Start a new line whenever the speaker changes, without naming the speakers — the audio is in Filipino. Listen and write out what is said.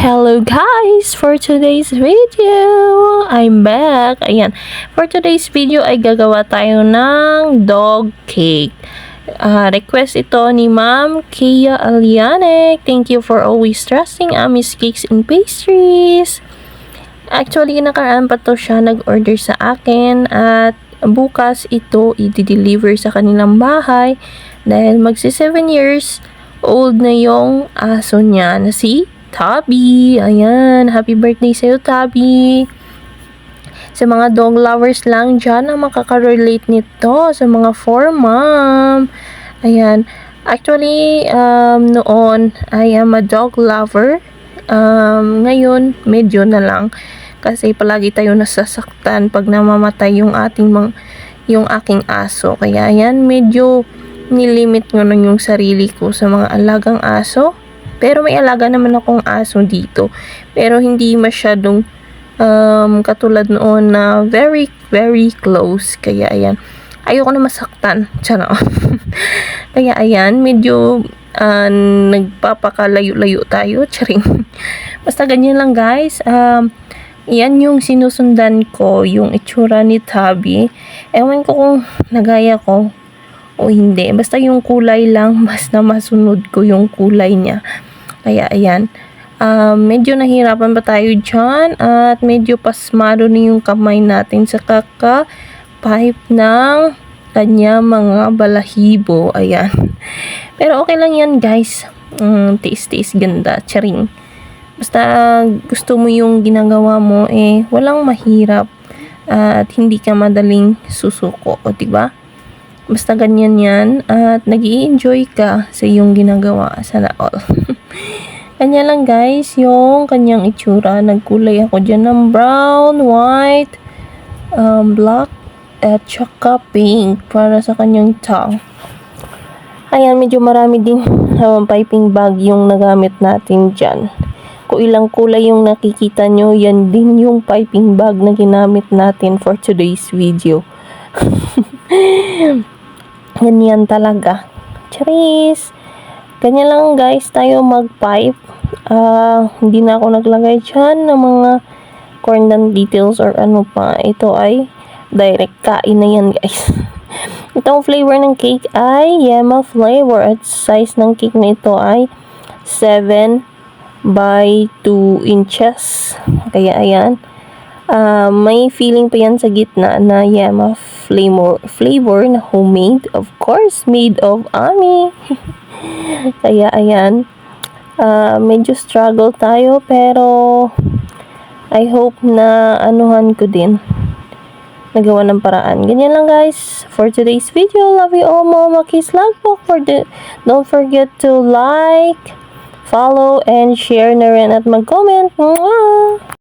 Hello guys! For today's video, I'm back. Ayan, for today's video ay gagawa tayo ng dog cake. Request ito ni Ma'am Kia Alianek. Thank you for always trusting Ami's Cakes and Pastries. Actually, nakaraan pa to siya nag-order sa akin at bukas ito i-deliver sa kanilang bahay dahil magsi 7 years old na yung aso niya na si Tabby. Ayan, happy birthday sa'yo, Tabby. Sa mga dog lovers lang dyan na makaka-relate nito sa mga for mom. Ayan, actually, noon, I am a dog lover. Ngayon, medyo na lang. Kasi palagi tayo nasasaktan pag namamatay yung aking aso. Kaya ayan, medyo nilimit ko na yung sarili ko sa mga alagang aso. Pero may alaga naman akong aso dito. Pero hindi masyadong katulad noon na very, very close. Kaya ayan. Ayoko na masaktan. Tiyan. Kaya ayan, medyo nagpapakalayo-layo tayo. Charing. Basta ganyan lang guys. Yan yung sinusundan ko. Yung itsura ni Tabby. Ewan ko kung nagaya ko o hindi. Basta yung kulay lang. Basta masunod ko yung kulay niya. Kaya ayan, medyo nahirapan pa tayo dyan at medyo pasmado na yung kamay natin sa kaka-pipe ng kanya mga balahibo. Ayan. Pero okay lang yan guys. Tiis-tiis ganda. Charing. Basta gusto mo yung ginagawa mo walang mahirap at hindi ka madaling susuko. O diba? Basta ganyan yan at nag-i-enjoy ka sa iyong ginagawa. Sana all. Kanya lang guys yung kanyang itsura. Nagkulay ako dyan ng brown, white, black, at saka pink para sa kanyang tongue. Ayan, medyo marami din piping bag yung nagamit natin dyan. Kung ilang kulay yung nakikita nyo, yan din yung piping bag na ginamit natin for today's video. Ganyan talaga. Charis! Ganyan lang guys tayo mag-pipe. Hindi na ako naglagay dyan ng mga corn details or ano pa. Ito ay direct kain na yan guys. Itong flavor ng cake ay Yema flavor at size ng cake na ito ay 7 by 2 inches. Kaya ayan. May feeling pa yan sa gitna na Yema flavor na homemade. Of course, made of Ami. Kaya ayan, medyo struggle tayo pero I hope na anuhan ko din. Nagawa ng paraan. Ganyan lang guys for today's video. Love you all, Mama. Kiss love po. Don't forget to like, follow, and share na rin at mag-comment. Mwah!